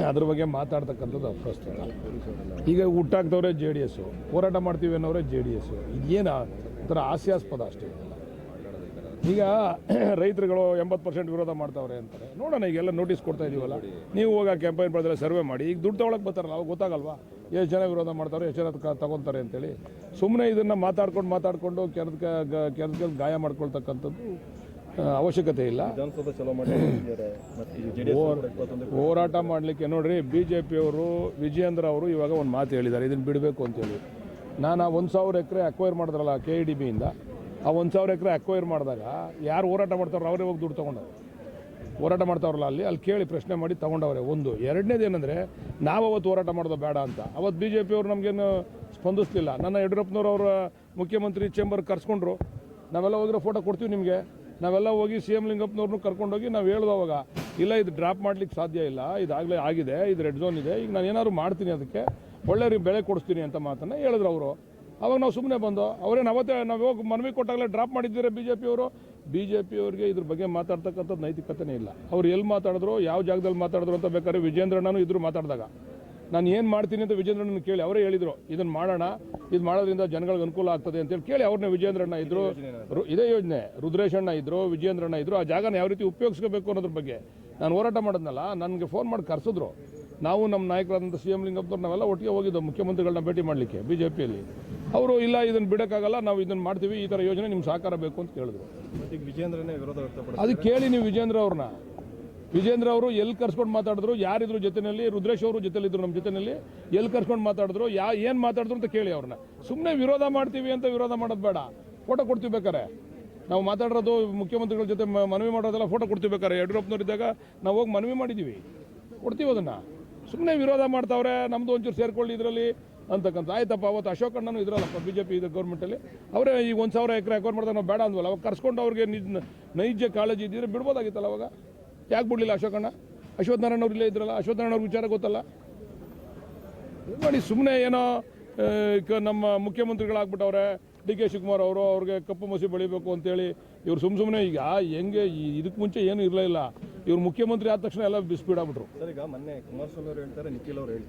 ಅದ್ರ ಬಗ್ಗೆ ಮಾತಾಡ್ತಕ್ಕಂಥದ್ದು ಅಪ್ರಸ್ತುತ. ಈಗ ಹುಟ್ಟಾಕ್ತವ್ರೆ JDS, ಹೋರಾಟ ಮಾಡ್ತೀವಿ ಅನ್ನೋರೆ JDS. ಇದೇನು ಒಂಥರ ಹಾಸ್ಯಾಸ್ಪದ ಅಷ್ಟೇ. ಈಗ ರೈತರುಗಳು 80% ವಿರೋಧ ಮಾಡ್ತಾವ್ರೆ ಅಂತಾರೆ. ನೋಡೋಣ, ಈಗೆಲ್ಲ ನೋಟಿಸ್ ಕೊಡ್ತಾ ಇದೀವಲ್ಲ, ನೀವು ಹೋಗಿ ಕ್ಯಾಂಪೈನ್ ಮಾಡಿದ್ರೆ ಸರ್ವೆ ಮಾಡಿ. ಈಗ ದುಡ್ಡು ತೊಗೊಳಕ್ಕೆ ಬರ್ತಾರಲ್ಲ, ಅವಾಗ ಗೊತ್ತಾಗಲ್ವಾ ಎಷ್ಟು ಜನ ವಿರೋಧ ಮಾಡ್ತಾರೆ, ಎಷ್ಟು ಜನ ತಗೊತಾರೆ ಅಂತೇಳಿ. ಸುಮ್ಮನೆ ಇದನ್ನು ಮಾತಾಡ್ಕೊಂಡು ಕೆರೆದ ಗಾಯ ಮಾಡ್ಕೊಳ್ತಕ್ಕಂಥದ್ದು ಅವಶ್ಯಕತೆ ಇಲ್ಲ. ಹೋರಾಟ ಮಾಡಲಿಕ್ಕೆ ನೋಡ್ರಿ, BJPಯವರು ವಿಜಯೇಂದ್ರ ಅವರು ಇವಾಗ ಒಂದು ಮಾತು ಹೇಳಿದ್ದಾರೆ, ಇದನ್ನು ಬಿಡಬೇಕು ಅಂತೇಳಿ. ನಾನು 1,000 ಎಕರೆ ಅಕ್ವೈರ್ ಮಾಡಿದ್ರಲ್ಲ KEDBಯಿಂದ, ಆ 1,000 ಎಕರೆ ಅಕ್ವೈರ್ ಮಾಡಿದಾಗ ಯಾರು ಹೋರಾಟ ಮಾಡ್ತಾರೋ ಅವರೇ ಹೋಗಿ ದುಡ್ಡು ತೊಗೊಂಡವ್ರು. ಹೋರಾಟ ಮಾಡ್ತಾವ್ರಲ್ಲ ಅಲ್ಲಿ ಕೇಳಿ ಪ್ರಶ್ನೆ ಮಾಡಿ ತೊಗೊಂಡವ್ರೆ. ಒಂದು ಎರಡನೇದು ಏನಂದರೆ, ನಾವು ಅವತ್ತು ಹೋರಾಟ ಮಾಡೋದು ಬೇಡ ಅಂತ. ಅವತ್ತು BJPಯವರು ನಮಗೇನು ಸ್ಪಂದಿಸಲಿಲ್ಲ. ನನ್ನ ಯಡಿಯೂರಪ್ಪನವ್ರು ಅವರ ಮುಖ್ಯಮಂತ್ರಿ ಚೇಂಬರ್ ಕರ್ಸ್ಕೊಂಡ್ರು. ನಾವೆಲ್ಲ ಹೋಗಿರೋ ಫೋಟೋ ಕೊಡ್ತೀವಿ ನಿಮಗೆ. ನಾವೆಲ್ಲ ಹೋಗಿ CM ಲಿಂಗಪ್ಪನವ್ರನ್ನೂ ಕರ್ಕೊಂಡೋಗಿ ನಾವು ಹೇಳ್ದು ಅವಾಗ, ಇಲ್ಲ ಇದು ಡ್ರಾಪ್ ಮಾಡ್ಲಿಕ್ಕೆ ಸಾಧ್ಯ ಇಲ್ಲ, ಇದಾಗಲೇ ಆಗಿದೆ, ಇದು ರೆಡ್ ಝೋನ್ ಇದೆ, ಈಗ ನಾನು ಏನಾದ್ರು ಮಾಡ್ತೀನಿ, ಅದಕ್ಕೆ ಒಳ್ಳೆ ಬೆಳೆ ಕೊಡಿಸ್ತೀನಿ ಅಂತ ಮಾತನ್ನು ಹೇಳಿದ್ರು ಅವರು. ಅವಾಗ ನಾವು ಸುಮ್ಮನೆ ಬಂದು ಅವರೇನು ಅವತ್ತೇ ನಾವು ಹೋಗಿ ಮನವಿ ಕೊಟ್ಟಾಗಲೇ ಡ್ರಾಪ್ ಮಾಡಿದ್ದೀರಾ BJPಯವರು. BJPಯವ್ರಿಗೆ ಇದ್ರ ಬಗ್ಗೆ ಮಾತಾಡ್ತಕ್ಕಂಥದ್ದು ನೈತಿಕತೆನೇ ಇಲ್ಲ. ಅವ್ರು ಎಲ್ಲಿ ಮಾತಾಡಿದ್ರು, ಯಾವ ಜಾಗದಲ್ಲಿ ಮಾತಾಡಿದ್ರು ಅಂತ ಬೇಕಾದ್ರೆ ವಿಜೇಂದ್ರಣ್ಣನೂ ಇದ್ರು ಮಾತಾಡಿದಾಗ. ನಾನು ಏನು ಮಾಡ್ತೀನಿ ಅಂತ ವಿಜೇಂದ್ರಣ್ಣನ ಕೇಳಿ ಅವರೇ ಹೇಳಿದರು, ಇದನ್ನು ಮಾಡೋಣ, ಇದು ಮಾಡೋದ್ರಿಂದ ಜನಗಳಿಗೆ ಅನುಕೂಲ ಆಗ್ತದೆ ಅಂತೇಳಿ ಕೇಳಿ ಅವ್ರನ್ನೇ ವಿಜೇಂದ್ರಣ್ಣ ಇದ್ದರು. ಇದೇ ಯೋಜನೆ ರುದ್ರೇಶಣ್ಣ ಇದ್ದರು, ವಿಜೇಂದ್ರಣ್ಣ ಇದ್ದರು. ಆ ಜಾಗನ ಯಾವ ರೀತಿ ಉಪಯೋಗಿಸ್ಕೋಬೇಕು ಅನ್ನೋದ್ರ ಬಗ್ಗೆ ನಾನು ಹೋರಾಟ ಮಾಡಿದ್ನಲ್ಲ, ನನಗೆ ಫೋನ್ ಮಾಡಿ ಕರೆಸಿದ್ರು. ನಾವು ನಮ್ಮ ನಾಯಕರಾದಂಥ CM ಲಿಂಗಪ್ಪನವ್ರು ನಾವೆಲ್ಲ ಒಟ್ಟಿಗೆ ಹೋಗಿದ್ದೋ ಮುಖ್ಯಮಂತ್ರಿಗಳನ್ನ ಭೇಟಿ ಮಾಡಲಿಕ್ಕೆ BJPಯಲ್ಲಿ. ಅವರು ಇಲ್ಲ ಇದನ್ನು ಬಿಡೋಕ್ಕಾಗಲ್ಲ, ನಾವು ಇದನ್ನು ಮಾಡ್ತೀವಿ, ಈ ಥರ ಯೋಜನೆ ನಿಮ್ಮ ಸಹಕಾರ ಬೇಕು ಅಂತ ಕೇಳಿದ್ರು. ವಿಜೇಂದ್ರನೇ ವಿರೋಧ ವ್ಯಕ್ತಪಡಿಸಿದ್ರು. ಅದು ಕೇಳಿ ನೀವು ವಿಜೇಂದ್ರ ಅವರು ಎಲ್ಲಿ ಕರ್ಸ್ಕೊಂಡು ಮಾತಾಡಿದ್ರು, ಯಾರಿದ್ರು ಜೊತೆಯಲ್ಲಿ, ರುದ್ರೇಶ್ ಅವರು ಜೊತೆಲಿದ್ರು ನಮ್ಮ ಜೊತೆಯಲ್ಲಿ, ಎಲ್ಲಿ ಕರ್ಸ್ಕೊಂಡು ಮಾತಾಡಿದ್ರು, ಏನು ಮಾತಾಡಿದ್ರು ಅಂತ ಕೇಳಿ ಅವ್ರನ್ನ. ಸುಮ್ಮನೆ ವಿರೋಧ ಮಾಡ್ತೀವಿ ಅಂತ ವಿರೋಧ ಮಾಡೋದು ಬೇಡ. ಫೋಟೋ ಕೊಡ್ತೀವಿ ಬೇಕಾರೆ. ನಾವು ಮಾತಾಡಿರೋದು ಮುಖ್ಯಮಂತ್ರಿಗಳ ಜೊತೆ ಮನವಿ ಮಾಡೋದೆಲ್ಲ ಫೋಟೋ ಕೊಡ್ತೀವಿ ಬೇಕಾರೆ. ಯಡಿಯೂರಪ್ಪನವ್ರು ಇದ್ದಾಗ ನಾವು ಹೋಗಿ ಮನವಿ ಮಾಡಿದ್ದೀವಿ, ಕೊಡ್ತೀವಿ ಅದನ್ನು. ಸುಮ್ಮನೆ ವಿರೋಧ ಮಾಡ್ತಾವ್ರೆ, ನಮ್ಮದು ಒಂಚೂರು ಸೇರ್ಕೊಳ್ಳಿ ಇದರಲ್ಲಿ ಅಂತಕ್ಕಂಥ. ಆಯ್ತಪ್ಪ, ಅವತ್ತು ಅಶೋಕಣ್ಣನೂ ಇದ್ರಲ್ಲಪ್ಪ BJP ಇದು ಗೌರ್ಮೆಂಟಲ್ಲಿ, ಅವರೇ ಈಗ 1,000 ಎಕರೆ ಅಕ್ವೈರ್ ಮಾಡ್ತಾರೆ, ನಾವು ಬೇಡ ಅಂದ್ವಲ್ಲ. ಅವಾಗ ಕರ್ಸ್ಕೊಂಡು ಅವ್ರಿಗೆ ನೈಜ ಕಾಳಜಿ ಇದ್ದಿದ್ರೆ ಬಿಡ್ಬೋದಾಗಿತ್ತಲ್ಲ. ಅವಾಗ ಯಾಕೆ ಬಿಡಲಿಲ್ಲ ಅಶೋಕಣ್ಣ? ಅಶ್ವತ್ಥನಾರಾಯಣ ಅವ್ರು ಇಲ್ಲೇ ಇದ್ರಲ್ಲ, ಅಶ್ವತ್ಥನಾರಾಯಣ ಅವ್ರ ವಿಚಾರ ಗೊತ್ತಲ್ಲ. ನೋಡಿ, ಸುಮ್ಮನೆ ಏನೋ ನಮ್ಮ ಮುಖ್ಯಮಂತ್ರಿಗಳಾಗ್ಬಿಟ್ಟವ್ರೆ DK ಶಿವಕುಮಾರ್ ಅವರು, ಅವ್ರಿಗೆ ಕಪ್ಪು ಮಸಿ ಬೆಳಿಬೇಕು ಅಂತೇಳಿ ಇವ್ರು ಸುಮ್ಮನೆ ಈಗ ಹೆಂಗೆ ಇದಕ್ಕೆ ಮುಂಚೆ ಏನೂ ಇರಲಿಲ್ಲ. ಇವ್ರು ಮುಖ್ಯಮಂತ್ರಿ ಆದ ತಕ್ಷಣ ಎಲ್ಲ ಬಿಸ್ಪೀಡ್ ಆಗ್ಬಿಟ್ರು. ಸರ್, ಈಗ ಮೊನ್ನೆ ಕುಮಾರಸ್ವಾಮಿ ಅವರು ಹೇಳ್ತಾರೆ, ನಿಖಿಲ್ ಅವರು ಹೇಳ್ತಾರೆ,